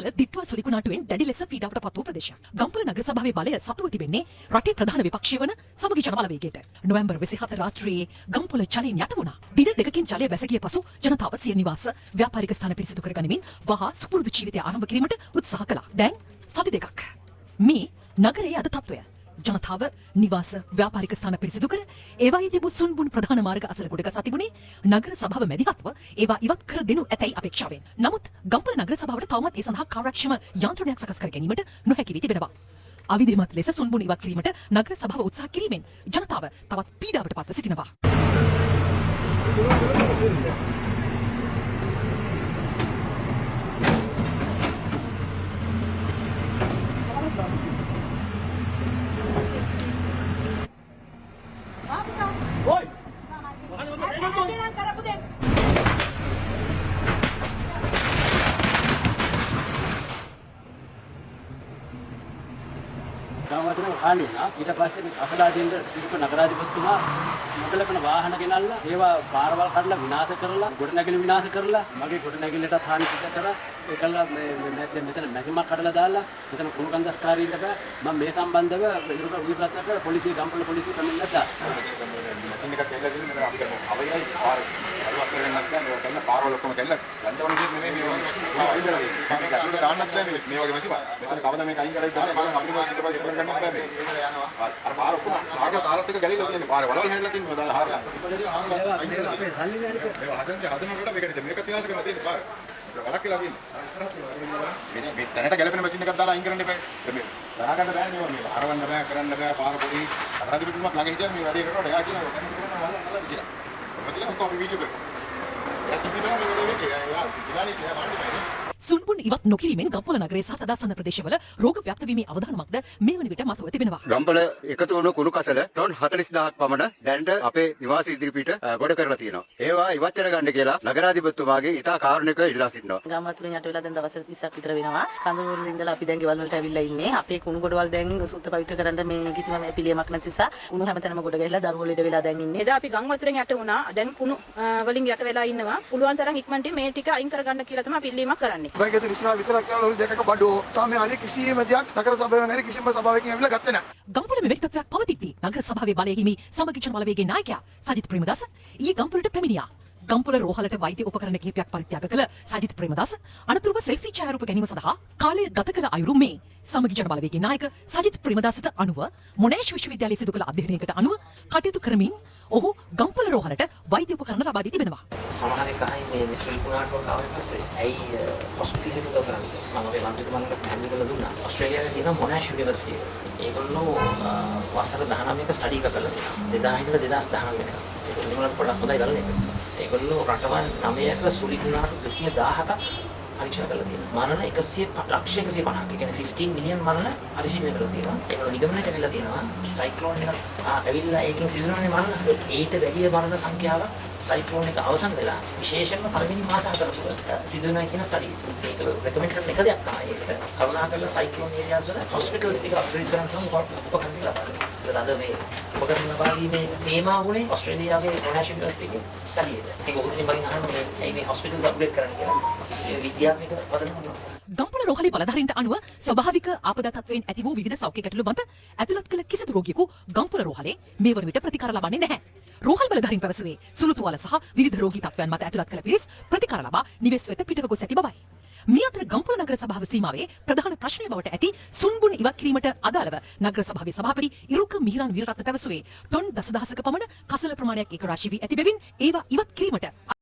ගම්පොළ දිට්ටුව සුලිකුණාටුවෙන් දැඩි ලෙස පීඩාවට පත් වූ ප්‍රදේශයක්. ගම්පොළ නගර සභාවේ බලය සතුව තිබෙන්නේ රටේ ප්‍රධාන විපක්ෂය වන සමගි ජන බලවේගයට. නොවැම්බර් 24 රාත්‍රියේ ගම්පොළ ජලයෙන් යට වුණා. දින දෙකකින් ජලය බැස ගිය පසු ජනතාව සිය නිවාස ව්‍යාපාරික ස්ථාන පිරිසිදු කර ගනිමින් වහා සුපුරුදු ජීවිතය ආරම්භ කිරීමට උත්සාහ කළා. දැන් සති දෙකක්. මේ නගරයේ අද තත්ත්වය. ජනතාව නිවාස ව්‍යාපාරික ස්ථාන පිරිසිදු කර ඒවායේ තිබූ සුන්බුන් ප්‍රධාන මාර්ග අසල ගොඩගසා තිබුණේ නගර සභාව මැදිහත්ව ඒවා ඉවත් කර දෙනු ඇතැයි අපේක්ෂාවෙන්. නමුත් ගම්පොළ නගර සභාවට තවමත් ඒ සඳහා කාර්යක්ෂම යාන්ත්‍රණයක් සකස් කර ගැනීමට නොහැකි වී තිබෙනවා. අවිධිමත් ලෙස සුන්බුන් ඉවත් කිරීමට නගර සභාව උත්සාහ කිරීමෙන් ජනතාව තවත් පීඩාවට පත්ව සිටිනවා. ගාමවතුන කාණේ නා ඊට පස්සේ මේ අසලාදීන්ට පිටු නගරාධිපතිතුමා මොකලකන වාහන ගෙනල්ලා ඒවා පාරවල් කඩලා විනාශ කරලා ගොඩනැගිලි විනාශ කරලා මගේ ගොඩනැගිල්ලට හානි සිදු කරලා ඒකලා මේ මෙතන මැසිමක් කඩලා දාලා මෙතන කුණු කන්දස්කාරීන්ට බෑ මම මේ සම්බන්ධව විරෝධ පොලිසිය ගම්පොළ පොලිසිය කමින් නැද්දා මැෂින් එකක් කියලා දෙන්නේ නේද අපිට අවයයි පාර අරුවක් කරගෙන නැත්නම් ඒක කරන පාරවල ඔක්කොම කැල්ල ගන්න ඕන දෙයක් නෙමෙයි මේ වගේ දාන්නත් බෑ මේ වගේ මැෂින් මෙතන කවදා මේක අයින් කරලා දාලා බලන්න අපිට ඊට පස්සේ ඉස්සර ගන්නත් බෑ මේ යනවා අර පාර ඔක්කොම ආගල තාරත් එක ගැලිලා තියෙන්නේ පාර වලවල් හැදලා තියෙනවා දාලා හාරලා අපේ සල්ලි නෑනේ හදනකොට මේක විනාශ කරලා තියෙන්නේ පාර වලක් කියලා තියෙන්නේ මේ තැනට ගැලපෙන මැෂින් එකක් දාලා අයින් කරන්න එපා මේ දරා ගන්න බෑ මේ හරවන්න බෑ කරන්න බෑ පාර පොඩි අගරාධිපතිතුමා ළඟ හිටියම මේ වැඩේ කරනකොට එයා කියනවා වල කියලා ඔබ ඔක්කොම වීඩියෝ කරා එයා කිව්වා මේ වැඩේ වෙන්නේ එයා ඉදානේ එයා වන්නේ සුන්බුන් ඉවත් නොකිරීමෙන් ගම්පොළ නගරයේ සහ තදාසන්න ප්‍රදේශවල රෝග ව්‍යාප්ත වීමේ අවධානමක්ද මේ වන විට මතුව තිබෙනවා. ගම්පොළ එකතු වුණු කුණු කසල ටොන් 40000ක් පමණ දැනට අපේ නිවාස ඉදිරිපිට ගොඩ කරලා තියෙනවා. ඒවා ඉවත් කරගන්න කියලා නගරාධිපතිතුමාගේ ඉතා කාරුණිකව ඉල්ලා සිටිනවා. ගම්වතුරෙන් යට වෙලා දැන් දවස් 20ක් විතර වෙනවා. කඳවුරුවල ඉඳලා අපි දැන් ගෙවල් වලට ඇවිල්ලා ඉන්නේ. අපේ කුණු ගොඩවල් දැන් සුද්ධ පවිත්‍ර කරන්න මේ කිසිම මේ පිළියමක් නැති නිසා කුණු හැමතැනම ගොඩ ගහලා දරුවෝ ලෙඩ වෙලා දැන් ඉන්නේ. එදා අපි ගම්වතුරෙන් යට වුණා. දැන් කුණු වලින් යට වෙලා ඉන්නවා. පුළුවන් තරම් ඉක්මනට මේ ටික අයින් කරගන්න කියලා තමයි පිළියමක් කරන්නේ. බයිගත විශ්වාස විතරක් කියලා දෙකක බඩෝ තාම අනේ කිසිම දෙයක් නගර සභාවෙන් හරි කිසිම සභාවකින් ඇවිල්ලා ගත්තේ නැහැ. ගම්පොළ මෙවැනි තත්ත්වයක් පවතිද්දී නගර සභාවේ බලය හිමි සමගි ජන බලවේගයේ නායකයා සජිත් ප්‍රේමදාස ඊ ගම්පොළට පැමිණියා. ගම්පොළ රෝහලට වෛද්‍ය උපකරණ කිහිපයක් පරිත්‍යාග කළ සජිත් ප්‍රේමදාස අනතුරුව සෙල්ෆි ඡායාරූප ගැනීම සඳහා කාලය ගත කළ අයුරු මේ සමගි ජන බලවේගයේ නායක සජිත් ප්‍රේමදාසට අනුව මොනෑෂ් විශ්වවිද්‍යාලයේ සිදු කළ අධ්‍යයනයකට අනුව කටයුතු කරමින් ඔහු ගම්පොළ රෝහලට වෛද්‍ය උපකරණ ලබා දී තිබෙනවා. සමහර එක අහන්නේ මේ සුල්කුණාට වගේ පස්සේ ඇයි හොස්පිටල් එකට කරන්නේ මම අපේ මන්ත්‍රීතුමන්ට පැහැදිලි කරලා දුන්නා. ඕස්ට්‍රේලියාවේ තියෙන මොනාෂ් යුනිවර්සිටි එක. ඒගොල්ලෝ වසර 19ක ස්ටඩි එකක් කළා. 2000 ඉඳලා 2019 වෙනකම්. ඒගොල්ලෝ පොඩක් හොඳයි ගලන එක. ඒගොල්ලෝ රටවල් 9ක සුලිකුණාට 217ක් පරීක්ෂා කරලා තියෙනවා. මරණ 150ක. ඒ කියන්නේ 15 මිලියන් මරණ පරීක්ෂා කරලා තියෙනවා. ඒගොල්ලෝ නිගමනයට ඇවිල්ලා තියෙනවා. සයික්ලෝන් එකක් ඇවිල්ලා ඒකෙන් සිදුවන්නේ මරණ ඊට වැඩි මරණ සංඛ්‍යාවක් සයික්ලෝන් එක අවසන් වෙලා විශේෂයෙන්ම පළවෙනි මාස 4 තුළ සිදුවෙනවා කියන ස්ටඩි. ඒක රෙකමෙන්ඩ් කරන එක දෙයක් තමයි. ඒකට කරුණාකරලා සයික්ලෝන් ඒරියාස් වල හොස්පිටල්ස් ටික අප්ග්‍රේඩ් කරන්න උපකරණ තියලා බලන්න. අද මේ උපකරණ ලබා දීමේ තේමා වුණේ ඕස්ට්‍රේලියාවේ මොනාෂ් යුනිවර්සිටි එකේ ස්ටඩි එක. ඒක උගුරින් බලින් අහන්නේ ඇයි මේ හොස්පිටල්ස් අප්ග්‍රේඩ් කරන්න කියලා. ඒ විද්‍යාත්මක වදනක්. ගම්පොළ රෝහලේ බලධාරීන්ට අනුව ස්වභාවික ආපදා තත්වයෙන් ඇති වූ විවිධ සෞඛ්‍ය ගැටලු මත ඇතුළත් කළ කිසිදු රෝගියෙකු ගම්පොළ රෝහලේ මේ වන විට ප්‍රතිකාර ලබන්නේ නැහැ. රෝහල් බලධාරීන් පැවසුවේ සුළු තුවාල සහ විවිධ රෝගී තත්ත්වයන් මත ඇතුළත් කළ පිරිස් ප්‍රතිකාර ලබා නිවෙස් වෙත පිටව ගොස් ඇති බවයි. මේ අතර ගම්පොළ නගර සභාව සීමාවේ ප්‍රධාන ප්‍රශ්නය බවට ඇති සුන්බුන් ඉවත් කිරීමට අදාළව නගර සභාවේ සභාපති ඉරුක මිහිරන් වීරරත්න පැවසුවේ ටොන් දසදහසක පමණ කසල ප්‍රමාණයක් ඒක රාශී වී ඇති බැවින් ඒවා ඉවත් කිරීමට